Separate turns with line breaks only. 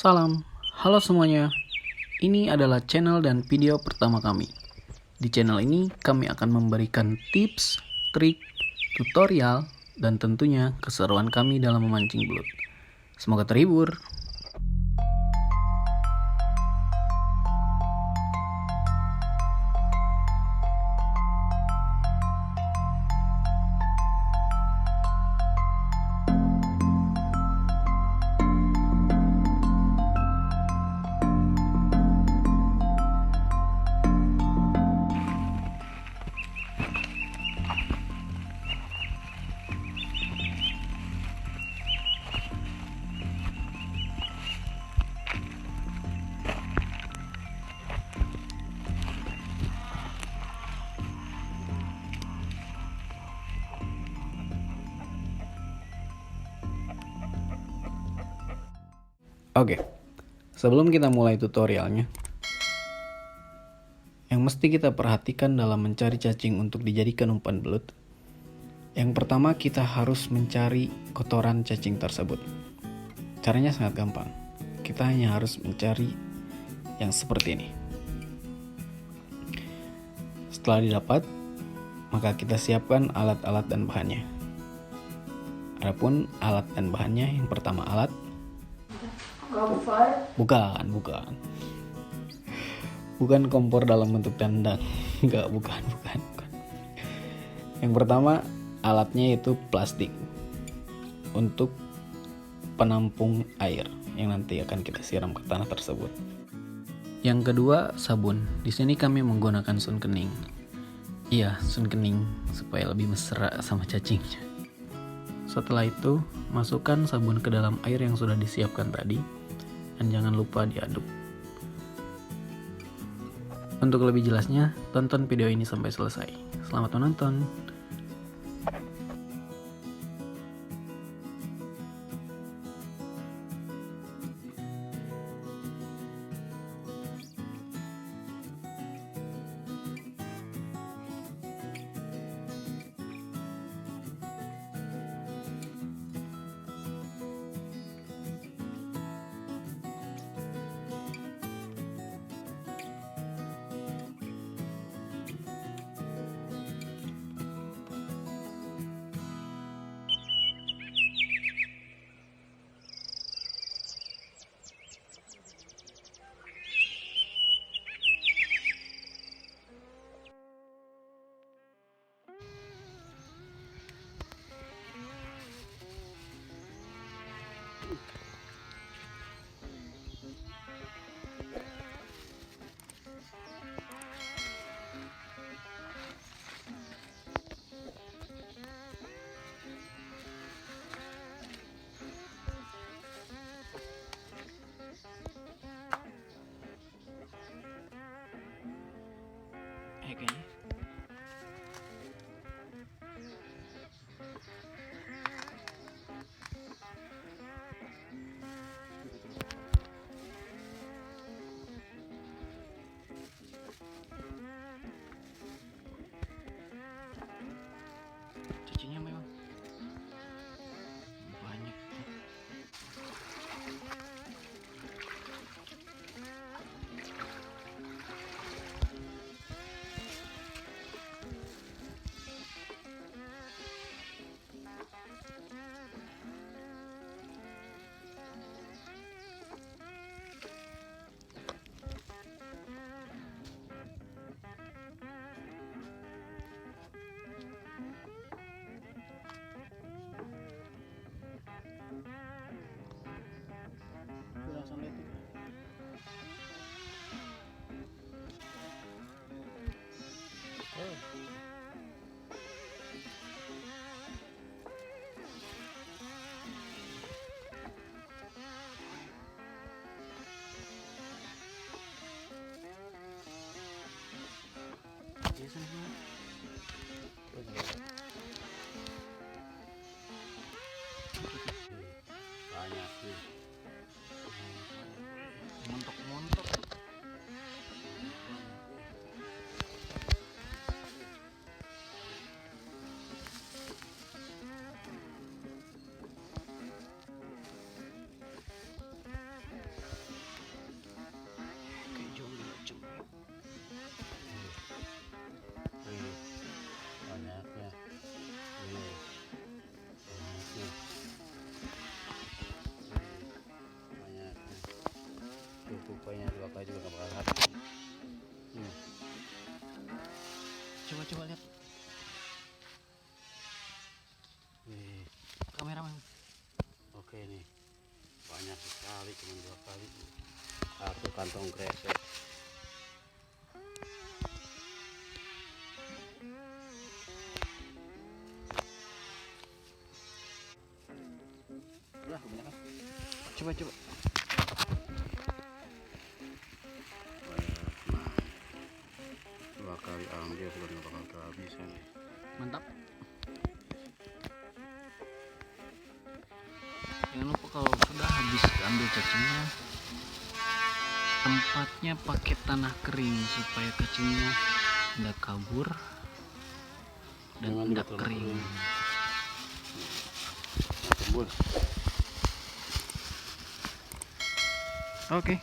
Salam, halo semuanya. Ini adalah channel dan video pertama kami. Di channel ini kami akan memberikan tips, trik, tutorial, dan tentunya keseruan kami dalam memancing belut. Semoga terhibur. Oke, sebelum kita mulai tutorialnya, yang mesti kita perhatikan dalam mencari cacing untuk dijadikan umpan belut, yang pertama kita harus mencari kotoran cacing tersebut. Caranya sangat gampang, kita hanya harus mencari yang seperti ini. Setelah didapat, maka kita siapkan alat-alat dan bahannya. Adapun alat dan bahannya, yang pertama alat. Bukan kompor dalam bentuk dandang. Bukan. Yang pertama alatnya itu plastik untuk penampung air yang nanti akan kita siram ke tanah tersebut. Yang kedua sabun. Di sini kami menggunakan sun kening. Iya, sun kening supaya lebih mesra sama cacingnya. Setelah itu, masukkan sabun ke dalam air yang sudah disiapkan tadi, dan jangan lupa diaduk. Untuk lebih jelasnya, tonton video ini sampai selesai. Selamat menonton! Kayaknya cacingnya memang banyak. Sampai itu. Banyak sih. Montok-montok.
tupanya 2 kali juga nggak bakal habis.
Coba lihat
Nih,
kameramen.
oke nih, banyak sekali, cuma 2 kali. Satu kantong kresek.
Udah kebanyakan. Coba.
Nah, 2 kali ambil sudah nggak bakal kehabisan nih.
Mantap. Jangan lupa kalau sudah habis ambil cacingnya, tempatnya pakai tanah kering supaya cacingnya tidak kabur dan
Jangan
tidak
juga terlalu
kering.
kering. Nah, tembus.
Oke.